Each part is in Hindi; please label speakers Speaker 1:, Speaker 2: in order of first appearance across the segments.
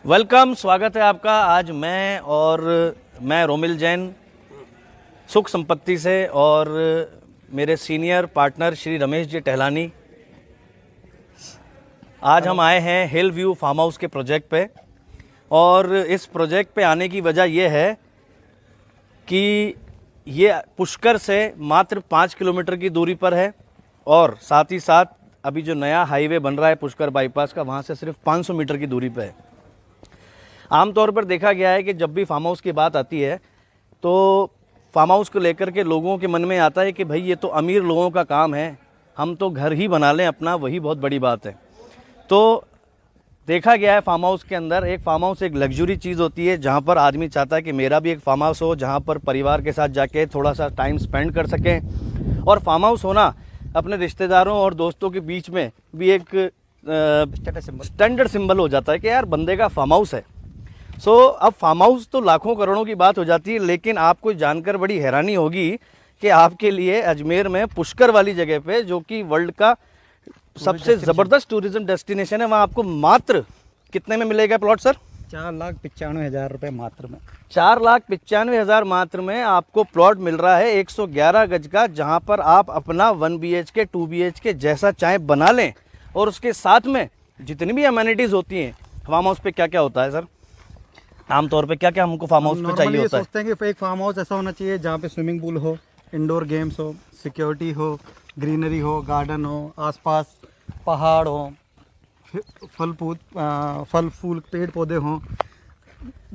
Speaker 1: वेलकम, स्वागत है आपका। आज मैं रोमिल जैन सुख संपत्ति से और मेरे सीनियर पार्टनर श्री रमेश जी टहलानी, आज हम आए हैं हिल व्यू फार्म हाउस के प्रोजेक्ट पे। और इस प्रोजेक्ट पे आने की वजह यह है कि ये पुष्कर से मात्र 5 किलोमीटर की दूरी पर है और साथ ही साथ अभी जो नया हाईवे बन रहा है पुष्कर बाईपास का, वहाँ से सिर्फ 500 मीटर की दूरी पे है। आमतौर पर देखा गया है कि जब भी फार्म हाउस की बात आती है तो फार्म हाउस को लेकर के लोगों के मन में आता है कि भाई ये तो अमीर लोगों का काम है, हम तो घर ही बना लें अपना, वही बहुत बड़ी बात है। तो देखा गया है फार्म हाउस के अंदर, एक फार्म हाउस एक लग्जरी चीज़ होती है जहाँ पर आदमी चाहता है कि मेरा भी एक फार्म हाउस हो, जहाँ पर परिवार के साथ जाके थोड़ा सा टाइम स्पेंड कर सकें। और फार्म हाउस होना अपने रिश्तेदारों और दोस्तों के बीच में भी एक स्टैंडर्ड सिंबल हो जाता है कि यार बंदे का फार्म हाउस है। अब फार्म हाउस तो लाखों करोड़ों की बात हो जाती है, लेकिन आपको जानकर बड़ी हैरानी होगी कि आपके लिए अजमेर में पुष्कर वाली जगह पे, जो कि वर्ल्ड का सबसे ज़बरदस्त टूरिज्म डेस्टिनेशन है, वहाँ आपको मात्र कितने में मिलेगा प्लॉट सर?
Speaker 2: 4,95,000 रुपये मात्र में।
Speaker 1: 4,95,000 मात्र में आपको प्लॉट मिल रहा है 111 गज का, जहाँ पर आप अपना 1 BHK 2 BHK जैसा चाहे बना लें। और उसके साथ में जितनी भी अमेनिटीज़ होती हैं फार्म हाउस पे, क्या क्या होता है सर? आमतौर पे क्या क्या हमको फार्म हाउस पे चाहिए होता है?
Speaker 2: सोचते हैं कि एक फार्म हाउस ऐसा होना चाहिए जहाँ पे स्विमिंग पूल हो, इंडोर गेम्स हो, सिक्योरिटी हो, ग्रीनरी हो, गार्डन हो, आसपास पहाड़ हो, फल फूल पेड़ पौधे हों,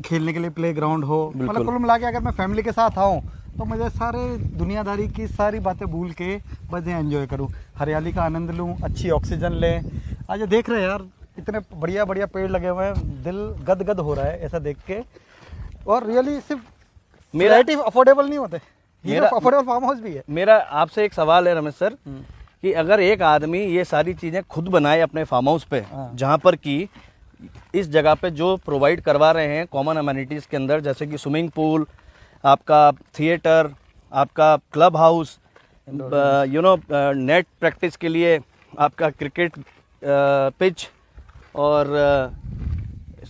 Speaker 2: खेलने के लिए प्लेग्राउंड हो। मतलब कुल मिला के अगर मैं फैमिली के साथ आऊँ तो मुझे सारे दुनियादारी की सारी बातें भूल के बस एंजॉय करूँ, हरियाली का आनंद लूँ, अच्छी ऑक्सीजन लें। आज ये देख रहे हैं यार, इतने बढ़िया बढ़िया पेड़ लगे हुए हैं, दिल गदगद हो रहा है ऐसा देख के। और रियली सिर्फ मेरा अफोर्डेबल नहीं होते, मेरा अफोर्डेबल फार्म हाउस भी है।
Speaker 1: मेरा आपसे एक सवाल है रमेश सर, कि अगर एक आदमी ये सारी चीज़ें खुद बनाए अपने फार्म हाउस पे, जहाँ पर कि इस जगह पे जो प्रोवाइड करवा रहे हैं कॉमन अमेनिटीज़ के अंदर, जैसे कि स्विमिंग पूल, आपका थिएटर, आपका क्लब हाउस, नेट प्रैक्टिस के लिए आपका क्रिकेट पिच, और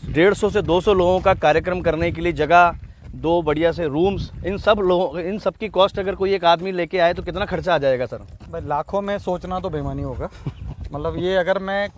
Speaker 1: 150 से 200 लोगों का कार्यक्रम करने के लिए जगह, 2 बढ़िया से रूम्स, इन सब की कॉस्ट अगर कोई एक आदमी लेके आए तो कितना खर्चा आ जाएगा सर?
Speaker 2: भाई लाखों में सोचना तो बेईमानी होगा। मतलब ये अगर मैं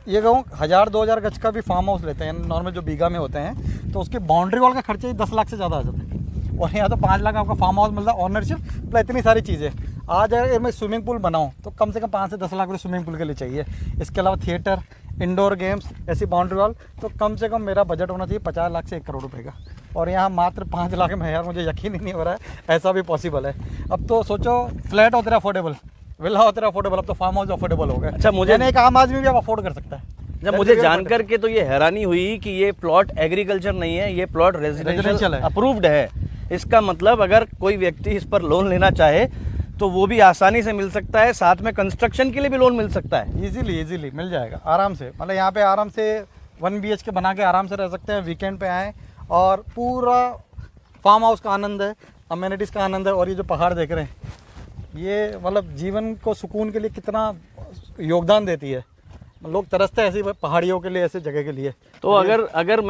Speaker 2: ये कहूँ 1,000-2,000 गज का भी फार्म हाउस लेते हैं नॉर्मल जो बीघा में होते हैं, तो उसके बाउंड्री वॉल का खर्चा ही 10 लाख से ज़्यादा आ जाता है। और यहाँ तो 5 लाख आपका फार्म हाउस मिलता है, ऑनरशिप प्लस इतनी सारी चीज़ें। आज अगर मैं स्विमिंग पूल बनाऊँ तो कम से कम 5 से 10 लाख रुपये स्विमिंग पूल के लिए चाहिए। इसके अलावा थिएटर, इंडोर गेम्स, ऐसी बाउंड्री वॉल, तो कम से कम मेरा बजट होना चाहिए 50 लाख से 1 करोड़ रुपए का। और यहाँ मात्र 5 लाख में यार, मुझे यकीन ही नहीं हो रहा है ऐसा भी पॉसिबल है। अब तो सोचो फ्लैट होता है अफोर्डेबल, विला होता है अफोर्डेबल, अब तो फार्म हाउस अफोर्डेबल हो गया।
Speaker 1: अच्छा, मुझे
Speaker 2: एक आम आदमी भी अब अफोर्ड कर सकता है।
Speaker 1: जब मुझे जानकर के तो ये हैरानी हुई कि ये प्लॉट एग्रीकल्चर नहीं है, ये प्लॉट रेजिडेंशियल अप्रूव्ड है। इसका मतलब अगर कोई व्यक्ति इस पर लोन लेना चाहे तो वो भी आसानी से मिल सकता है, साथ में कंस्ट्रक्शन के लिए भी लोन मिल सकता है।
Speaker 2: इजीली मिल जाएगा आराम से। मतलब यहाँ पे आराम से 1 BHK बना के आराम से रह सकते हैं। वीकेंड पे आएँ और पूरा फार्म हाउस का आनंद है, अमेनिटीज़ का आनंद है। और ये जो पहाड़ देख रहे हैं, ये मतलब जीवन को सुकून के लिए कितना योगदान देती है। लोग तरसते हैं ऐसी पहाड़ियों के लिए, ऐसे जगह के लिए।
Speaker 1: तो अगर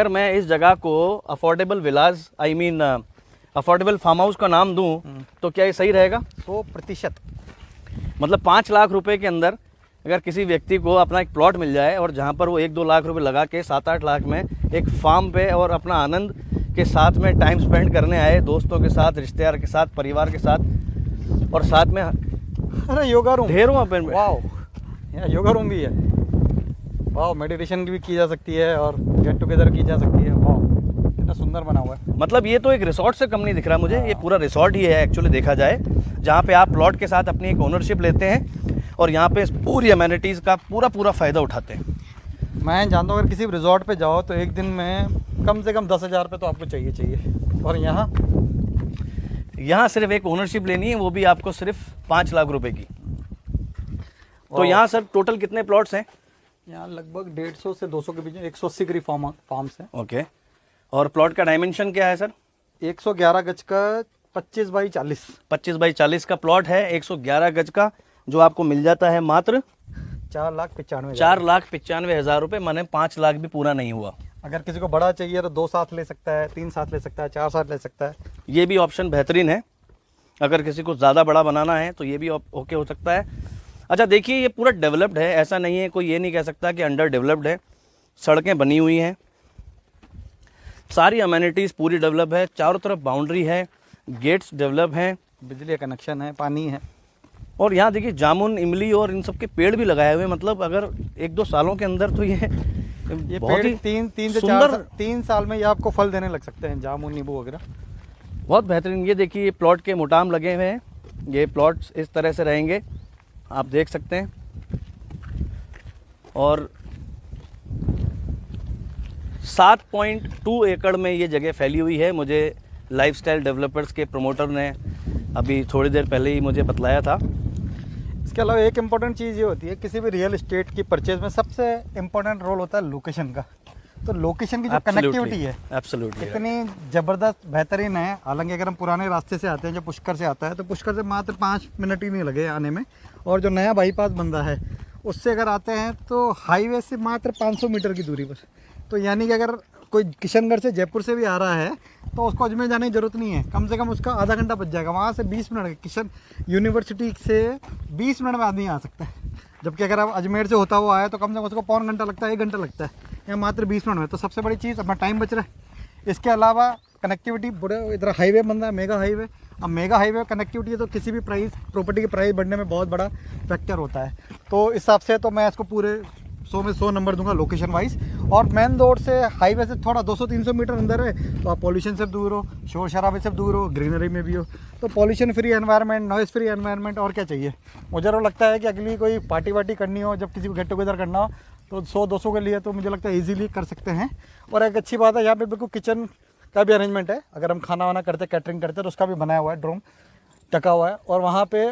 Speaker 1: मैं इस जगह को affordable villas, affordable farm house का नाम दूं तो क्या ये सही रहेगा?
Speaker 2: 100%।
Speaker 1: मतलब 5 लाख रुपए के अंदर अगर किसी व्यक्ति को अपना एक प्लॉट मिल जाए और जहां पर वो 1-2 लाख रुपए लगा के 7-8 लाख में एक फार्म पे और अपना आनंद के साथ में टाइम स्पेंड करने आए, दोस्तों के साथ, रिश्तेदार के साथ, परिवार के साथ, और साथ में
Speaker 2: अरे योगा रूम
Speaker 1: ढेरों पे,
Speaker 2: वाह, यहाँ योगा रूम भी है, वाह, मेडिटेशन भी की जा सकती है और गेट टुगेदर की जा सकती है। वाह, कितना सुंदर बना हुआ है।
Speaker 1: मतलब ये तो एक रिसोर्ट से कम नहीं दिख रहा मुझे, ये पूरा रिसोर्ट ही है एक्चुअली देखा जाए, जहाँ पे आप प्लॉट के साथ अपनी एक ओनरशिप लेते हैं और यहाँ पे पूरी अमेनिटीज़ का पूरा फ़ायदा उठाते हैं।
Speaker 2: मैं जानता हूँ अगर किसी रिजॉर्ट पे जाओ तो एक दिन में कम से कम 10,000 पे तो आपको चाहिए। और
Speaker 1: यहाँ सिर्फ एक ओनरशिप लेनी है, वो भी आपको सिर्फ 5 लाख रुपए की। तो यहाँ सर टोटल कितने प्लॉट्स हैं?
Speaker 2: यहाँ लगभग 150 से 200 के बीच में 180 करीब फार्म्स हैं।
Speaker 1: ओके। और प्लॉट का डायमेंशन क्या है सर?
Speaker 2: 111 गज का 25 बाई 40।
Speaker 1: 25 बाई 40 का प्लॉट है, 111 गज का, जो आपको मिल जाता है मात्र
Speaker 2: 4,95,000
Speaker 1: रुपए, माने 5 लाख भी पूरा नहीं हुआ।
Speaker 2: अगर किसी को बड़ा चाहिए तो 2 साथ ले सकता है, 3 साथ ले सकता है, 4 साथ ले सकता है।
Speaker 1: ये भी ऑप्शन बेहतरीन है। अगर किसी को ज़्यादा बड़ा बनाना है तो ये भी ओके हो सकता है। अच्छा देखिए, ये पूरा डेवलप्ड है, ऐसा नहीं है, कोई ये नहीं कह सकता कि अंडर डेवलप्ड है। सड़कें बनी हुई हैं, सारी अमेनिटीज़ पूरी डेवलप है, चारों तरफ बाउंड्री है, गेट्स डेवलप हैं,
Speaker 2: बिजली का कनेक्शन है, पानी है।
Speaker 1: और यहाँ देखिए जामुन, इमली और इन सब के पेड़ भी लगाए हुए हैं। मतलब अगर 1-2 सालों के अंदर तो ये बहुत ही
Speaker 2: 3 से
Speaker 1: सुंदर
Speaker 2: 3 साल में ये आपको फल देने लग सकते हैं, जामुन नींबू वगैरह।
Speaker 1: बहुत बेहतरीन। ये देखिए, ये प्लॉट के मुटाम लगे हुए हैं। ये प्लॉट्स इस तरह से रहेंगे, आप देख सकते हैं। और 7.2 एकड़ में ये जगह फैली हुई है। मुझे लाइफस्टाइल डेवलपर्स के प्रमोटर ने अभी थोड़ी देर पहले ही मुझे बतलाया था।
Speaker 2: इसके अलावा एक इम्पॉर्टेंट चीज़ ये होती है, किसी भी रियल एस्टेट की परचेज में सबसे इम्पोर्टेंट रोल होता है लोकेशन का। तो लोकेशन की जो कनेक्टिविटी है
Speaker 1: एब्सोल्युटली
Speaker 2: इतनी ज़बरदस्त बेहतरीन है। हालांकि अगर हम पुराने रास्ते से आते हैं, जो पुष्कर से आता है, तो पुष्कर से मात्र 5 मिनट ही नहीं लगे आने में। और जो नया बाईपास बन रहा है उससे अगर आते हैं तो हाईवे से मात्र 500 मीटर की दूरी पर। तो यानी कि अगर कोई किशनगढ़ से, जयपुर से भी आ रहा है तो उसको अजमेर जाने की ज़रूरत नहीं है, कम से कम उसका आधा घंटा बच जाएगा। वहाँ से 20 मिनट, किशन यूनिवर्सिटी से 20 मिनट में आदमी आ सकता है। जबकि अगर आप अजमेर से होता हुआ आए तो कम से कम उसको पौन घंटा लगता है, 1 घंटा लगता है, या मात्र 20 मिनट में। तो सबसे बड़ी चीज़ अपना टाइम बच रहा है। इसके अलावा कनेक्टिविटी, बड़े इधर हाईवे बन रहा है, मेगा हाईवे। अब मेगा हाईवे कनेक्टिविटी है तो किसी भी प्रॉपर्टी की प्राइस बढ़ने में बहुत बड़ा फैक्टर होता है। तो इस हिसाब से तो मैं इसको पूरे 100 में 100 नंबर दूंगा लोकेशन वाइज। और मेन रोड से, हाईवे से थोड़ा 200-300 मीटर अंदर है तो आप पॉल्यूशन से दूर हो, शोर शराबे से दूर हो, ग्रीनरी में भी हो। तो pollution free environment, noise free environment, और क्या चाहिए। मुझे तो लगता है कि अगली कोई पार्टी वार्टी करनी हो, जब किसी को गेट टुगेदर करना हो, तो 100-200 के लिए तो मुझे लगता है ईजिली कर सकते हैं। और एक अच्छी बात है, यहाँ पे बिल्कुल किचन का भी अरेंजमेंट है। अगर हम खाना वाना करते, कैटरिंग करते, तो उसका भी बनाया हुआ है, ड्रोम टका हुआ है। और वहाँ पे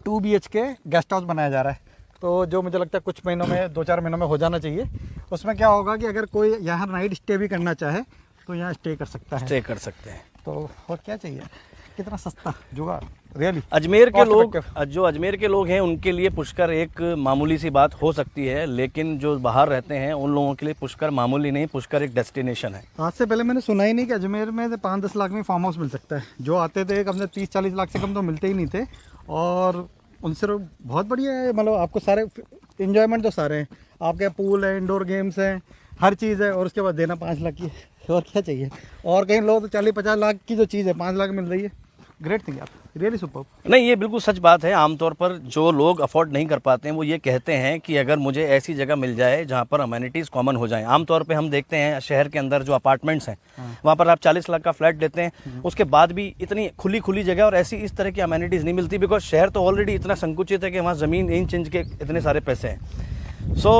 Speaker 2: 2 BHK गेस्ट हाउस बनाया जा रहा है। तो जो मुझे लगता है कुछ महीनों में, 2-4 महीनों में हो जाना चाहिए। उसमें क्या होगा कि अगर कोई यहाँ नाइट स्टे भी करना चाहे तो यहाँ स्टे कर सकता है।
Speaker 1: स्टे कर सकते हैं।
Speaker 2: तो और क्या चाहिए, कितना सस्ता जुगाड़ रियली।
Speaker 1: अजमेर के लोग, जो अजमेर के लोग हैं उनके लिए पुष्कर एक मामूली सी बात हो सकती है, लेकिन जो बाहर रहते हैं उन लोगों के लिए पुष्कर मामूली नहीं, पुष्कर एक डेस्टिनेशन है।
Speaker 2: आज से पहले मैंने सुना ही नहीं कि अजमेर में 5-10 लाख में फार्म हाउस मिल सकता है। जो आते थे कम से 30-40 लाख से कम तो मिलते ही नहीं थे। और उनसे बहुत बढ़िया है, मतलब आपको सारे इन्जॉयमेंट तो सारे हैं। आपके पूल है, इंडोर गेम्स हैं, हर चीज़ है। और उसके बाद देना 5 लाख की, और क्या चाहिए। और कहीं लोग तो 40-50 लाख की जो चीज़ है 5 लाख मिल रही है। ग्रेट थिंग यार, रियली सुपर।
Speaker 1: नहीं, ये बिल्कुल सच बात है। आमतौर पर जो लोग अफोर्ड नहीं कर पाते हैं वो ये कहते हैं कि अगर मुझे ऐसी जगह मिल जाए जहाँ पर अमेनिटीज़ कॉमन हो जाएं। आमतौर पे हम देखते हैं शहर के अंदर जो अपार्टमेंट्स हैं वहाँ पर आप 40 लाख का फ्लैट लेते हैं, उसके बाद भी इतनी खुली जगह और ऐसी इस तरह की अमेनिटीज़ नहीं मिलती, बिकॉज शहर तो ऑलरेडी इतना संकुचित है कि वहाँ ज़मीन इंच इंच के इतने सारे पैसे हैं। सो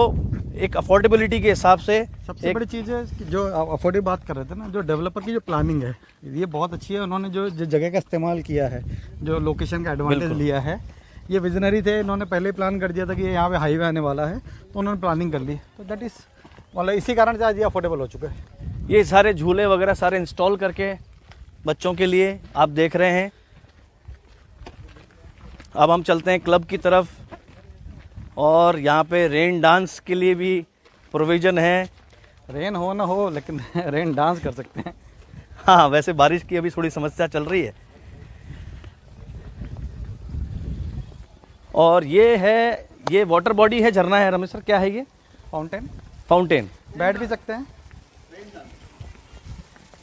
Speaker 1: एक अफोर्डेबिलिटी के हिसाब से
Speaker 2: सबसे बड़ी चीज़ है कि जो अफोर्डेबल बात कर रहे थे ना, जो डेवलपर की जो प्लानिंग है ये बहुत अच्छी है। उन्होंने जो जगह का इस्तेमाल किया है, जो लोकेशन का एडवांटेज लिया है, ये विजनरी थे। इन्होंने पहले ही प्लान कर दिया था कि यहाँ पे हाईवे आने वाला है, तो उन्होंने प्लानिंग कर ली। तो दैट इज़ मतलब इसी कारण से आज ये अफोर्डेबल हो चुका है।
Speaker 1: ये सारे झूले वगैरह सारे इंस्टॉल करके बच्चों के लिए आप देख रहे हैं। अब हम चलते हैं क्लब की तरफ, और यहाँ पे रेन डांस के लिए भी प्रोविज़न है।
Speaker 2: रेन हो ना हो, लेकिन रेन डांस कर सकते हैं।
Speaker 1: हाँ, वैसे बारिश की अभी थोड़ी समस्या चल रही है। और ये है, ये वाटर बॉडी है, झरना है रमेश सर, क्या है ये? फाउंटेन।
Speaker 2: बैठ भी सकते हैं।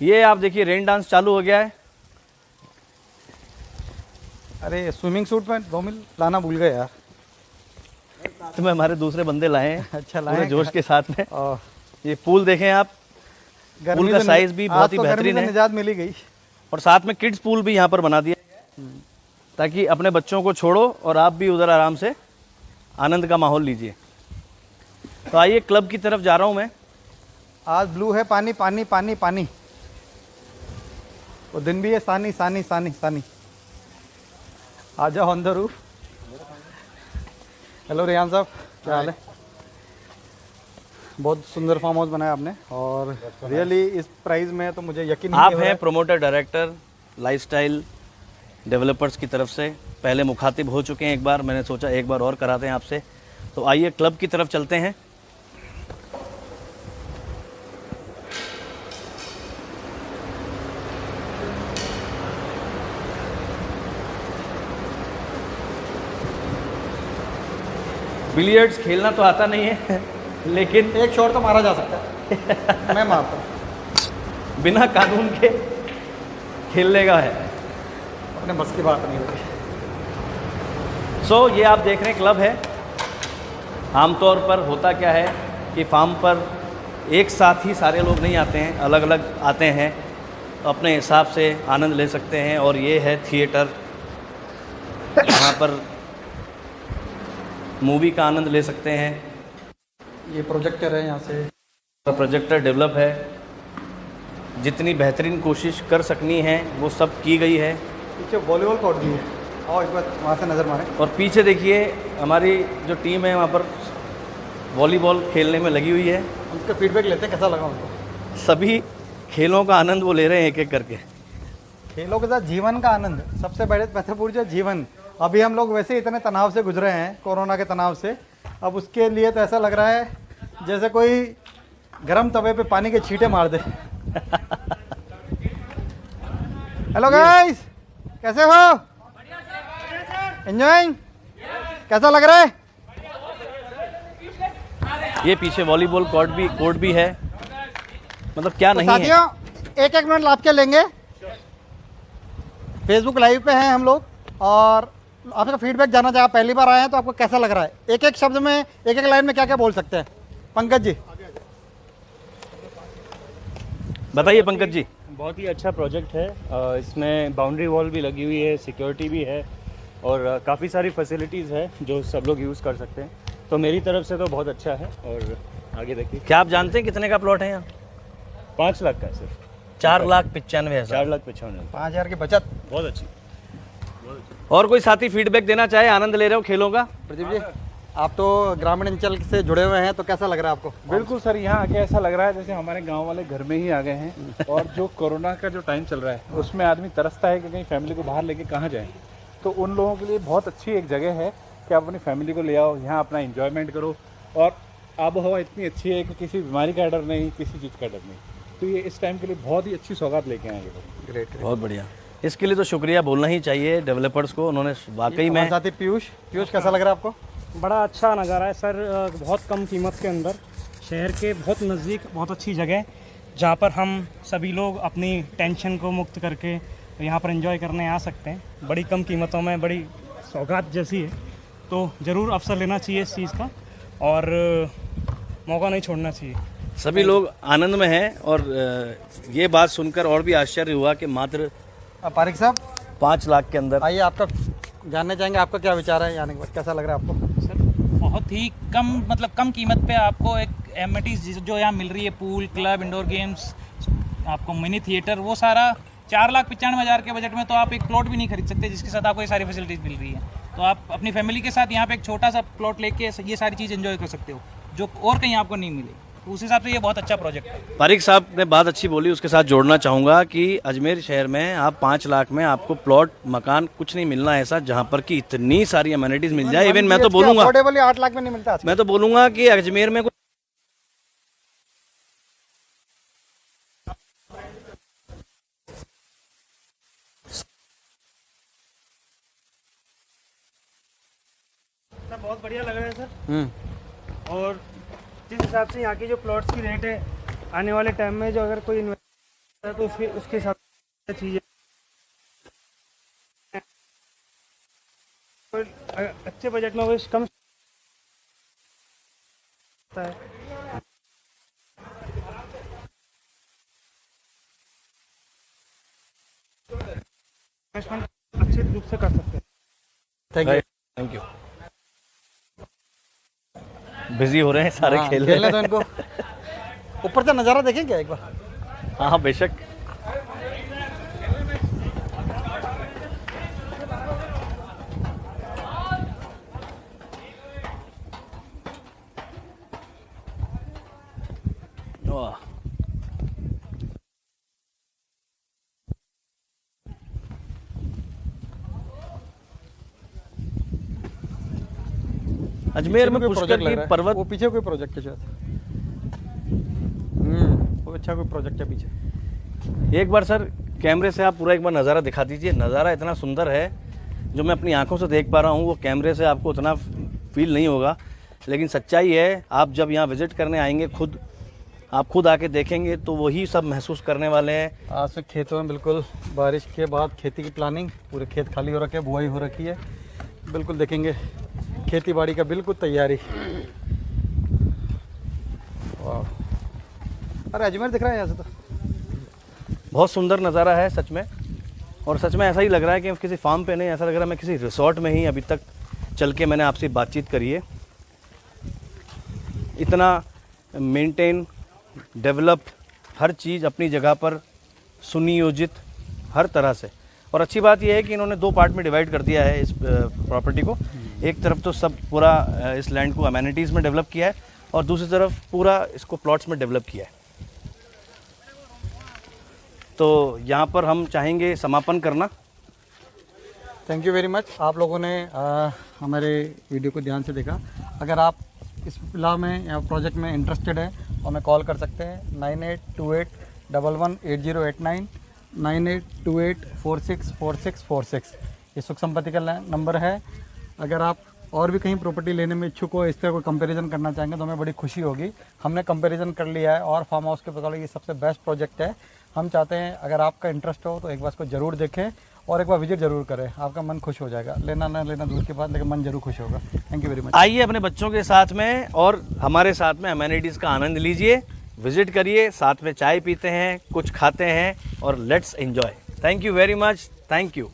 Speaker 1: ये आप देखिए रेन डांस चालू हो गया है।
Speaker 2: अरे स्विमिंग सूट में 2 मिल लाना भूल गए यार।
Speaker 1: तो मैं हमारे दूसरे बंदे लाए हैं,
Speaker 2: अच्छा
Speaker 1: पूरे
Speaker 2: लाए
Speaker 1: जोश के साथ में। ये पूल देखें आप, पूल का साइज भी बहुत ही बेहतरीन है।
Speaker 2: निजात मिली गई।
Speaker 1: और साथ में किड्स पूल भी यहाँ पर बना दिया, ताकि अपने बच्चों को छोड़ो और आप भी उधर आराम से आनंद का माहौल लीजिए। तो आइए क्लब की तरफ जा रहा हूँ मैं।
Speaker 2: आज ब्लू है, पानी पानी पानी पानी। वो दिन भी है, सानी सानी सानी सानी। आ जाओ on the roof. Hello Rehan साहब, क्या हाल है? बहुत सुंदर फार्म हाउस बनाया आपने, और रियली इस प्राइस में तो मुझे यकीन नहीं
Speaker 1: आप
Speaker 2: हो रहा
Speaker 1: हैं
Speaker 2: है।
Speaker 1: प्रोमोटर डायरेक्टर लाइफस्टाइल डेवलपर्स की तरफ से, पहले मुखातिब हो चुके हैं एक बार, मैंने सोचा एक बार और कराते हैं आपसे। तो आइए क्लब की तरफ चलते हैं। बिलियर्ड्स खेलना तो आता नहीं है लेकिन
Speaker 2: एक शॉट तो मारा जा सकता है। मैं मारता हूँ।
Speaker 1: बिना कानून के खेलने का है।
Speaker 2: अपने बस की बात नहीं होती।
Speaker 1: सो ये आप देख रहे हैं क्लब है। आमतौर पर होता क्या है कि फार्म पर एक साथ ही सारे लोग नहीं आते हैं, अलग अलग आते हैं, अपने हिसाब से आनंद ले सकते हैं। और ये है थिएटर, यहाँ पर मूवी का आनंद ले सकते हैं।
Speaker 2: ये प्रोजेक्टर है यहाँ से।
Speaker 1: प्रोजेक्टर डेवलप है, जितनी बेहतरीन कोशिश कर सकनी है वो सब की गई है।
Speaker 2: पीछे वॉलीबॉल कोर्ट भी है, और एक बार वहाँ से नज़र मारें।
Speaker 1: और पीछे देखिए हमारी जो टीम है वहाँ पर वॉलीबॉल खेलने में लगी हुई है।
Speaker 2: उसका फीडबैक लेते हैं, कैसा लगा उनको।
Speaker 1: सभी खेलों का आनंद वो ले रहे हैं एक एक करके।
Speaker 2: खेलों के साथ जीवन का आनंद सबसे बड़े महत्वपूर्ण है। जीवन, अभी हम लोग वैसे इतने तनाव से गुजरे हैं, कोरोना के तनाव से। अब उसके लिए तो ऐसा लग रहा है जैसे कोई गरम तवे पे पानी के छींटे मार दे। हेलो गाइस, कैसे हो? एंजॉयिंग? कैसा लग रहा है?
Speaker 1: ये पीछे वॉलीबॉल कोर्ट भी है, मतलब क्या
Speaker 2: तो
Speaker 1: नहीं है।
Speaker 2: साथियों, एक मिनट आपके लेंगे। फेसबुक लाइव पे हैं हम लोग, और आपका फीडबैक जानना चाहे। आप पहली बार आए हैं तो आपको कैसा लग रहा है? एक एक शब्द में, एक एक लाइन में क्या क्या बोल सकते हैं? पंकज जी
Speaker 1: बताइए। पंकज जी,
Speaker 3: बहुत ही अच्छा प्रोजेक्ट है। इसमें बाउंड्री वॉल भी लगी हुई है, सिक्योरिटी भी है, और काफ़ी सारी फैसिलिटीज़ है जो सब लोग यूज़ कर सकते हैं। तो मेरी तरफ से तो बहुत अच्छा है। और आगे देखिए।
Speaker 1: क्या आप जानते हैं कितने का प्लॉट है यहाँ?
Speaker 3: 5 लाख का है सिर्फ।
Speaker 1: 4,95,000।
Speaker 3: 4,95,000।
Speaker 2: 5,000 की बचत।
Speaker 3: बहुत अच्छी।
Speaker 1: और कोई साथी फीडबैक देना चाहे? आनंद ले रहे हो खेलों का?
Speaker 2: प्रदीप जी, आप तो ग्रामीण अंचल से जुड़े हुए हैं, तो कैसा लग रहा है आपको?
Speaker 4: बिल्कुल सर, यहाँ आके ऐसा लग रहा है जैसे हमारे गांव वाले घर में ही आ गए हैं। और जो कोरोना का जो टाइम चल रहा है उसमें आदमी तरसता है कि कहीं फैमिली को बाहर लेके कहाँ जाएं। तो उन लोगों के लिए बहुत अच्छी एक जगह है कि आप अपनी फैमिली को ले आओ, यहाँ अपना एंजॉयमेंट करो। और आबो हवा इतनी अच्छी है कि किसी बीमारी का डर नहीं, किसी चीज़ का डर नहीं। तो ये इस टाइम के लिए बहुत ही अच्छी सौगात लेके आएंगे लोग।
Speaker 2: ग्रेट।
Speaker 1: बहुत बढ़िया। इसके लिए तो शुक्रिया बोलना ही चाहिए डेवलपर्स को, उन्होंने वाकई में।
Speaker 2: साथी पीयूष, कैसा लग रहा है आपको?
Speaker 5: बड़ा अच्छा नज़ारा है सर। बहुत कम कीमत के अंदर, शहर के बहुत नज़दीक, बहुत अच्छी जगह जहाँ पर हम सभी लोग अपनी टेंशन को मुक्त करके यहाँ पर एंजॉय करने आ सकते हैं। बड़ी कम कीमतों में, बड़ी सौगात जैसी है। तो ज़रूर अवसर लेना चाहिए इस चीज़ का, और मौका नहीं छोड़ना चाहिए।
Speaker 1: सभी लोग आनंद में हैं। और ये बात सुनकर और भी आश्चर्य हुआ कि मात्र
Speaker 2: पारिक साहब
Speaker 1: 5 लाख के अंदर।
Speaker 2: आइए, आपका जानना चाहेंगे, आपका क्या विचार है आने के बाद? कैसा लग रहा है आपको?
Speaker 6: सर बहुत ही कम, मतलब कम कीमत पे आपको एक एमिनिटीज जो यहाँ मिल रही है, पूल, क्लब, इंडोर गेम्स, आपको मिनी थिएटर, वो सारा 4,95,000 के बजट में तो आप एक प्लॉट भी नहीं खरीद सकते जिसके साथ आपको ये सारी फैसिलिटीज़ मिल रही है। तो आप अपनी फैमिली के साथ यहाँ पे एक छोटा सा प्लॉट लेके ये सारी चीज़ एंजॉय कर सकते हो जो और कहीं आपको नहीं मिले। तो उस हिसाब से ये बहुत अच्छा प्रोजेक्ट है।
Speaker 1: पारिक साहब ने बात अच्छी बोली, उसके साथ जोड़ना चाहूँगा कि अजमेर शहर में आप 5 लाख में आपको प्लॉट, मकान कुछ नहीं मिलना ऐसा जहाँ पर कि इतनी सारी अमेनिटीज मिल जाए। इवन मैं तो बोलूँगा,
Speaker 2: अफोर्डेबल 8 लाख में नहीं मिलता आजकल।
Speaker 1: मैं तो बोलूँगा कि अजमेर में
Speaker 5: बहुत बढ़िया लग रहा है सर। और जिस हिसाब से यहाँ की जो प्लॉट्स की रेट है, आने वाले टाइम में जो अगर कोई इन्वेस्ट है तो उसके हिसाब से चीज़ें अच्छे बजट में वो कम है। अच्छे रूप से कर सकते हैं।
Speaker 2: Thank you.
Speaker 1: बिजी हो रहे हैं सारे
Speaker 2: हाँ,
Speaker 1: खेल
Speaker 2: खेलने दो इनको। ऊपर से नज़ारा देखें क्या एक बार?
Speaker 1: हाँ हाँ बेशक। वाह, अजमेर में
Speaker 2: कोई
Speaker 1: पुष्कर
Speaker 2: प्रोजेक्ट लग
Speaker 1: की
Speaker 2: रहा है।
Speaker 1: पर्वत
Speaker 2: वो पीछे कोई प्रोजेक्ट है शायद। वो अच्छा कोई प्रोजेक्ट है पीछे।
Speaker 1: एक बार सर कैमरे से आप पूरा एक बार नज़ारा दिखा दीजिए। नज़ारा इतना सुंदर है जो मैं अपनी आंखों से देख पा रहा हूँ, वो कैमरे से आपको उतना फील नहीं होगा, लेकिन सच्चाई है आप जब यहाँ विज़िट करने आएंगे आप खुद आके देखेंगे तो वही सब महसूस करने वाले हैं।
Speaker 2: आज से खेतों में बिल्कुल बारिश के बाद खेती की प्लानिंग, पूरे खेत खाली हो रखे हैं, बुआई हो रखी है, बिल्कुल देखेंगे खेती बाड़ी का बिल्कुल तैयारी। वाह, अरे अजमेर दिख रहा है यहाँ से तो।
Speaker 1: बहुत सुंदर नज़ारा है सच में, और सच में ऐसा ही लग रहा है कि किसी फार्म पे नहीं, ऐसा लग रहा है मैं किसी रिसोर्ट में ही अभी तक चल के मैंने आपसे बातचीत करी है। इतना मेंटेन, डेवलप्ड, हर चीज़ अपनी जगह पर सुनियोजित हर तरह से। और अच्छी बात यह है कि इन्होंने 2 पार्ट में डिवाइड कर दिया है इस प्रॉपर्टी को। एक तरफ तो सब पूरा इस लैंड को अमेनिटीज़ में डेवलप किया है, और दूसरी तरफ पूरा इसको प्लॉट्स में डेवलप किया है। तो यहाँ पर हम चाहेंगे समापन करना।
Speaker 2: Thank you very much. आप लोगों ने हमारे वीडियो को ध्यान से देखा। अगर आप इस फिलहाल में या प्रोजेक्ट में इंटरेस्टेड है तो हमें कॉल कर सकते हैं 9828118089, 9828464646। ये सुख संपत्ति का नंबर है। अगर आप और भी कहीं प्रॉपर्टी लेने में इच्छुक हो, इस पर कोई कंपैरिजन करना चाहेंगे तो हमें बड़ी खुशी होगी। हमने कंपैरिजन कर लिया है और फार्म हाउस के मुकाबले ये सबसे बेस्ट प्रोजेक्ट है। हम चाहते हैं अगर आपका इंटरेस्ट हो तो एक बार इसको ज़रूर देखें और एक बार विजिट ज़रूर करें, आपका मन खुश हो जाएगा। लेना ना लेना दूर की बात, लेकिन मन जरूर खुश होगा। Thank you very much.
Speaker 1: आइए अपने बच्चों के साथ में और हमारे साथ में अमेनिटीज़ का आनंद लीजिए, विजिट करिए, साथ में चाय पीते हैं, कुछ खाते हैं और let's enjoy. Thank you very much. Thank you.